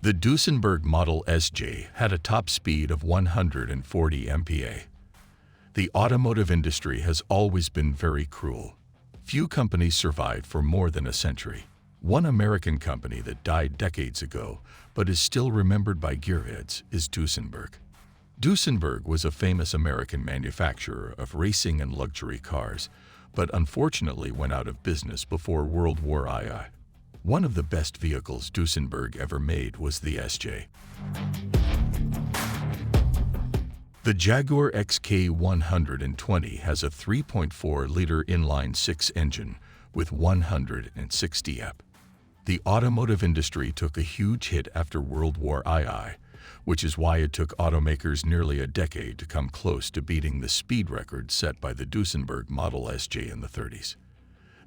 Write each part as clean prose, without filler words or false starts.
The Duesenberg Model SJ had a top speed of 140 mph. The automotive industry has always been very cruel. Few companies survived for more than a century. One American company that died decades ago, but is still remembered by gearheads, is Duesenberg. Duesenberg was a famous American manufacturer of racing and luxury cars, but unfortunately went out of business before World War II. One of the best vehicles Duesenberg ever made was the SJ. The Jaguar XK120 has a 3.4-liter inline-six engine with 160 ep. The automotive industry took a huge hit after World War II, which is why it took automakers nearly a decade to come close to beating the speed record set by the Duesenberg Model SJ in the 30s.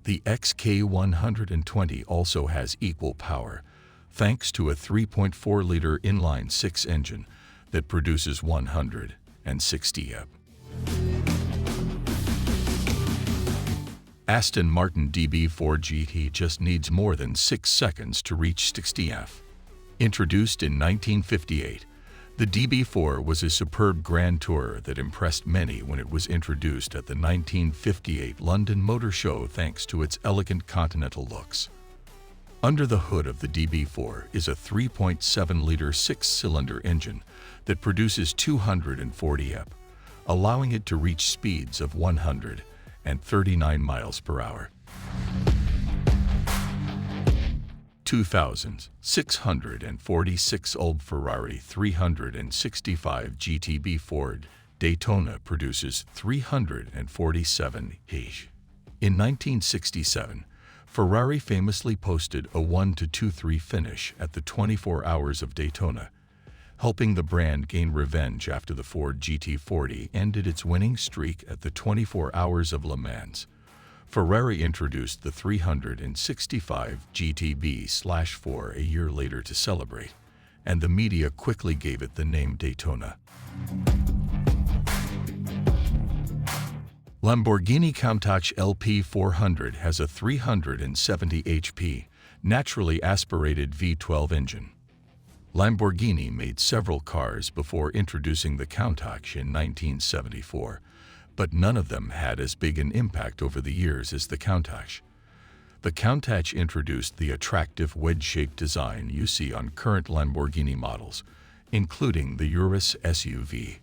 The XK120 also has equal power, thanks to a 3.4-liter inline-six engine that produces 160 ep. Aston Martin DB4 GT just needs more than 6 seconds to reach 60 ep. Introduced in 1958, the DB4 was a superb grand tourer that impressed many when it was introduced at the 1958 London Motor Show thanks to its elegant continental looks. Under the hood of the DB4 is a 3.7-liter six-cylinder engine that produces 240 ep, allowing it to reach speeds of 139 miles per hour. 2,646 old Ferrari 365 GT Ford Daytona produces 347 h. In 1967, Ferrari famously posted a 1-2-3 finish at the 24 Hours of Daytona, helping the brand gain revenge after the Ford GT40 ended its winning streak at the 24 Hours of Le Mans. Ferrari introduced the 365 GTB/4 a year later to celebrate, and the media quickly gave it the name Daytona. Lamborghini Countach LP400 has a 370 HP, naturally aspirated V12 engine. Lamborghini made several cars before introducing the Countach in 1974, but none of them had as big an impact over the years as the Countach. The Countach introduced the attractive wedge-shaped design you see on current Lamborghini models, including the Urus SUV.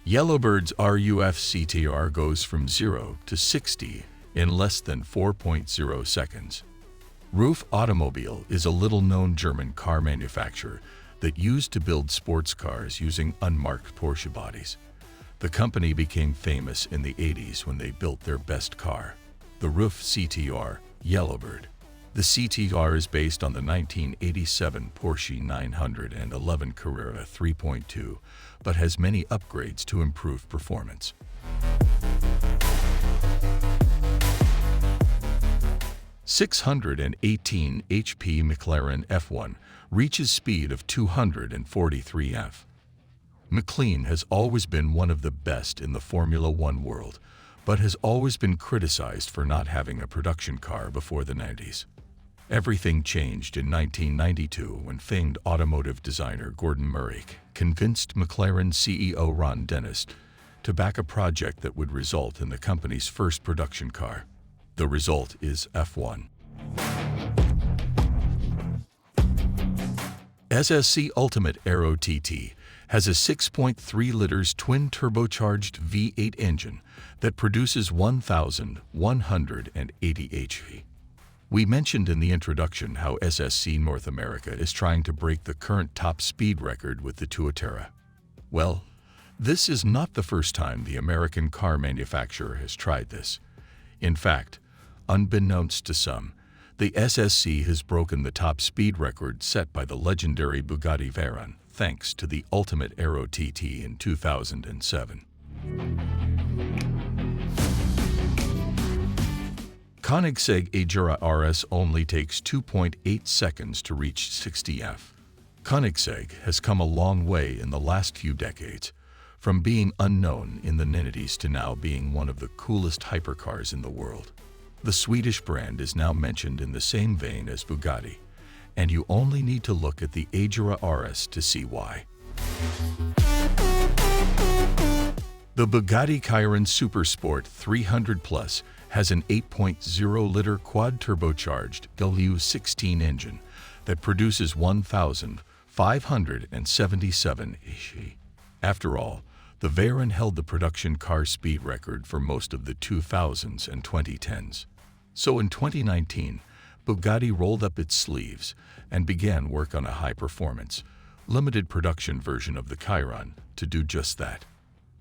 Yellowbird's RUF CTR goes from 0 to 60 in less than 4.0 seconds. RUF Automobile is a little-known German car manufacturer that used to build sports cars using unmarked Porsche bodies. The company became famous in the 80s when they built their best car, the RUF CTR Yellowbird. The CTR is based on the 1987 Porsche 911 Carrera 3.2, but has many upgrades to improve performance. .618 HP McLaren F1 reaches speed of 243 ep. McLaren has always been one of the best in the Formula One world, but has always been criticized for not having a production car before the 90s. Everything changed in 1992 when famed automotive designer Gordon Murray convinced McLaren CEO Ron Dennis to back a project that would result in the company's first production car. The result is F1. SSC Ultimate Aero TT has a 6.3 liters twin-turbocharged V8 engine that produces 1,180 HP. We mentioned in the introduction how SSC North America is trying to break the current top speed record with the Tuatara. Well, this is not the first time the American car manufacturer has tried this. In fact, unbeknownst to some, the SSC has broken the top speed record set by the legendary Bugatti Veyron thanks to the Ultimate Aero TT in 2007. Koenigsegg Agera RS only takes 2.8 seconds to reach 60 ep. Koenigsegg has come a long way in the last few decades, from being unknown in the 90s to now being one of the coolest hypercars in the world. The Swedish brand is now mentioned in the same vein as Bugatti, and you only need to look at the Agera RS to see why. The Bugatti Chiron Supersport 300 Plus has an 8.0-liter quad-turbocharged W16 engine that produces 1,577 HP. After all, the Veyron held the production car speed record for most of the 2000s and 2010s. So in 2019, Bugatti rolled up its sleeves and began work on a high-performance, limited production version of the Chiron to do just that.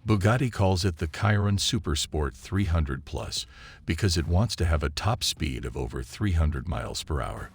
Bugatti calls it the Chiron Supersport 300 Plus because it wants to have a top speed of over 300 miles per hour.